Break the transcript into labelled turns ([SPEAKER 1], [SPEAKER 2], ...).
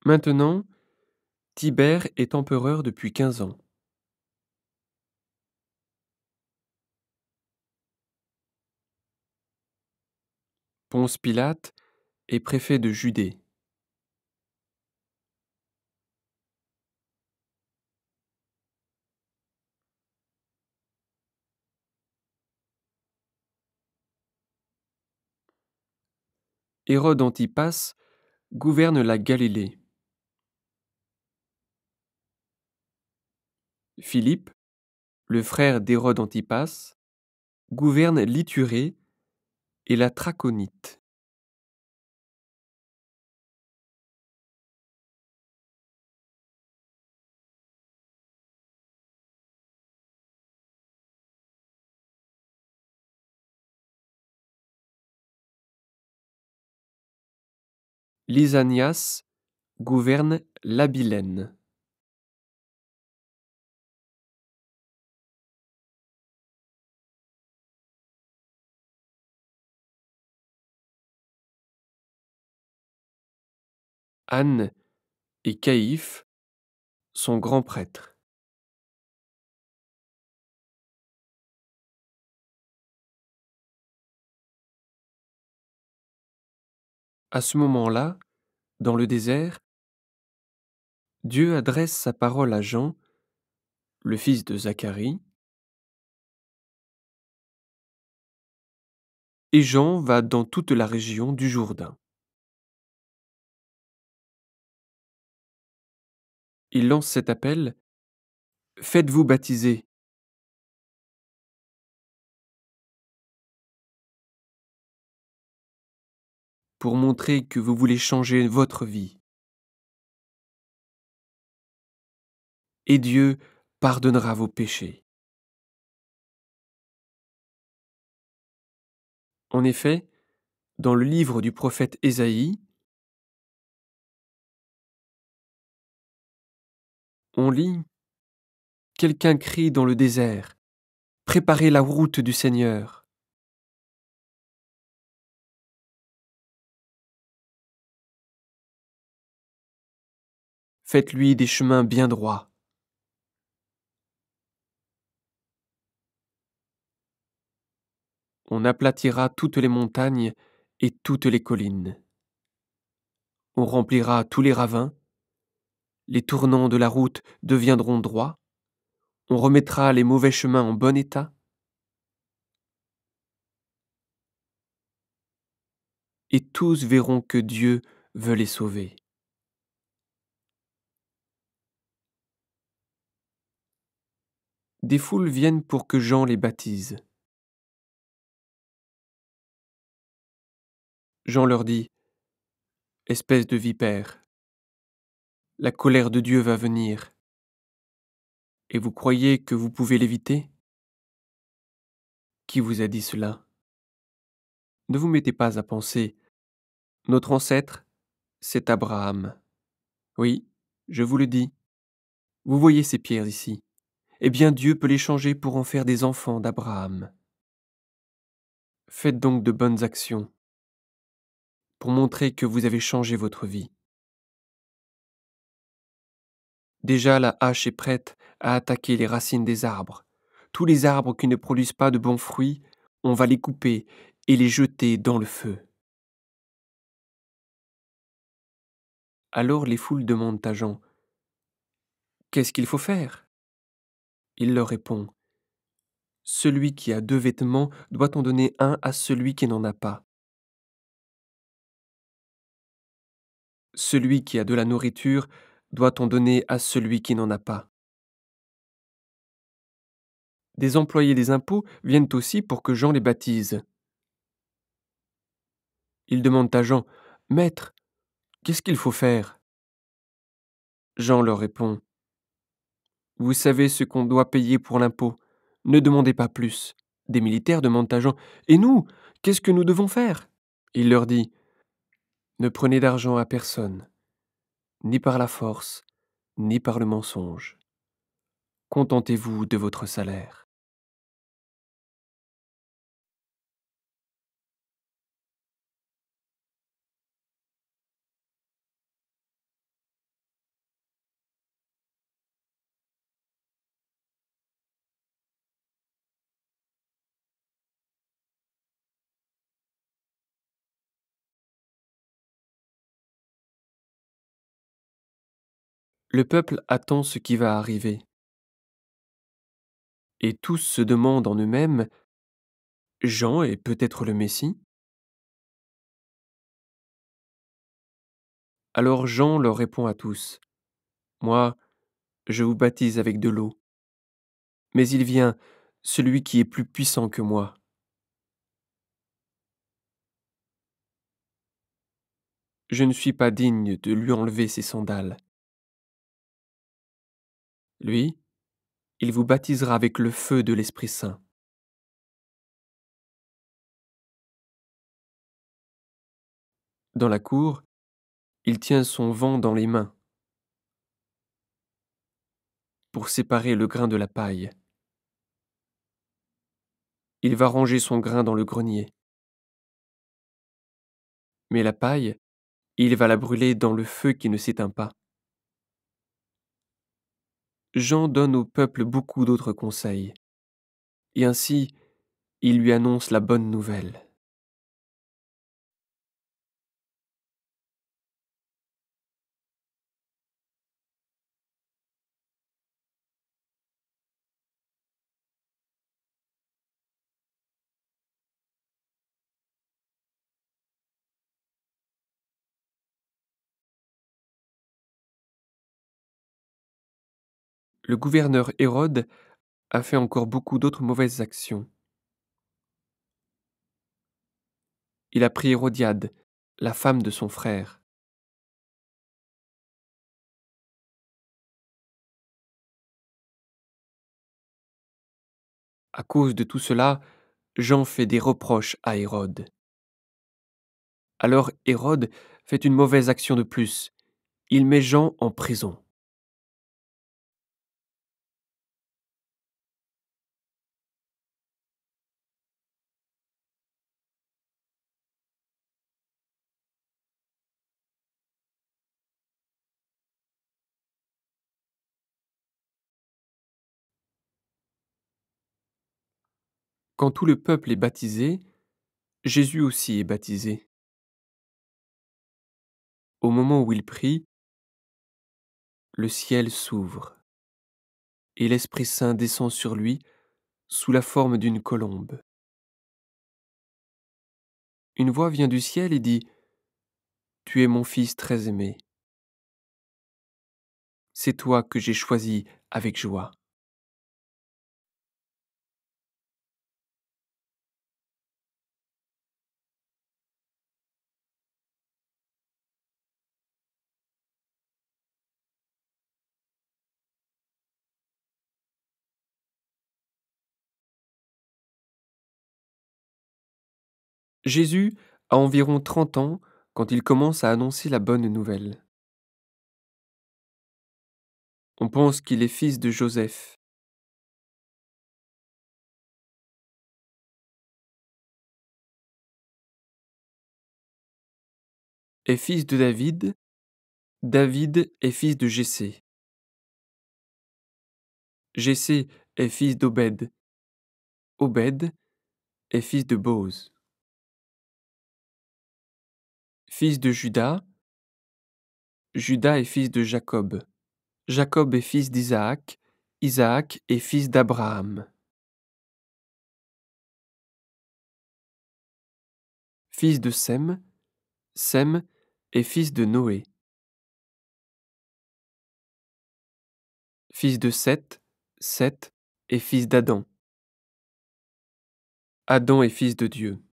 [SPEAKER 1] Maintenant, Tibère est empereur depuis 15 ans. Ponce Pilate est préfet de Judée. Hérode Antipas gouverne la Galilée. Philippe, le frère d'Hérode Antipas, gouverne l'Ithurée et la Traconite. Lysanias gouverne l'Abilène. Anne et Caïphe sont grands prêtres. À ce moment-là, dans le désert, Dieu adresse sa parole à Jean, le fils de Zacharie, et Jean va dans toute la région du Jourdain. Il lance cet appel: Faites-vous baptiser, pour montrer que vous voulez changer votre vie. Et Dieu pardonnera vos péchés. En effet, dans le livre du prophète Ésaïe, on lit: Quelqu'un crie dans le désert: Préparez la route du Seigneur. Faites-lui des chemins bien droits. On aplatira toutes les montagnes et toutes les collines. On remplira tous les ravins. Les tournants de la route deviendront droits. On remettra les mauvais chemins en bon état. Et tous verront que Dieu veut les sauver. Des foules viennent pour que Jean les baptise. Jean leur dit: Espèce de vipère, la colère de Dieu va venir. Et vous croyez que vous pouvez l'éviter? Qui vous a dit cela? Ne vous mettez pas à penser: Notre ancêtre, c'est Abraham. Oui, je vous le dis. Vous voyez ces pierres ici? Eh bien, Dieu peut les changer pour en faire des enfants d'Abraham. Faites donc de bonnes actions pour montrer que vous avez changé votre vie. Déjà, la hache est prête à attaquer les racines des arbres. Tous les arbres qui ne produisent pas de bons fruits, on va les couper et les jeter dans le feu. Alors les foules demandent à Jean: Qu'est-ce qu'il faut faire? Il leur répond: Celui qui a 2 vêtements doit en donner un à celui qui n'en a pas. Celui qui a de la nourriture doit en donner à celui qui n'en a pas. Des employés des impôts viennent aussi pour que Jean les baptise. Ils demandent à Jean: Maître, qu'est-ce qu'il faut faire? Jean leur répond: Vous savez ce qu'on doit payer pour l'impôt. Ne demandez pas plus. Des militaires demandent à Jean: Et nous, qu'est-ce que nous devons faire? Il leur dit: Ne prenez d'argent à personne, ni par la force, ni par le mensonge. Contentez-vous de votre salaire. Le peuple attend ce qui va arriver, et tous se demandent en eux-mêmes, Jean est peut-être le Messie? Alors Jean leur répond à tous, Moi, je vous baptise avec de l'eau, mais il vient, celui qui est plus puissant que moi. Je ne suis pas digne de lui enlever ses sandales. Lui, il vous baptisera avec le feu de l'Esprit Saint. Dans la cour, il tient son vent dans les mains pour séparer le grain de la paille. Il va ranger son grain dans le grenier. Mais la paille, il va la brûler dans le feu qui ne s'éteint pas. Jean donne au peuple beaucoup d'autres conseils, et ainsi il lui annonce la bonne nouvelle. Le gouverneur Hérode a fait encore beaucoup d'autres mauvaises actions. Il a pris Hérodiade, la femme de son frère. À cause de tout cela, Jean fait des reproches à Hérode. Alors Hérode fait une mauvaise action de plus. Il met Jean en prison. Quand tout le peuple est baptisé, Jésus aussi est baptisé. Au moment où il prie, le ciel s'ouvre et l'Esprit Saint descend sur lui sous la forme d'une colombe. Une voix vient du ciel et dit, Tu es mon Fils très aimé. C'est toi que j'ai choisi avec joie. Jésus a environ 30 ans quand il commence à annoncer la bonne nouvelle. On pense qu'il est fils de Joseph, est fils de David, David est fils de Jessé, Jessé est fils d'Obed, Obed est fils de Boz, fils de Juda, Juda est fils de Jacob, Jacob est fils d'Isaac, Isaac est fils d'Abraham, fils de Sem, Sem est fils de Noé, fils de Seth, Seth est fils d'Adam, Adam est fils de Dieu.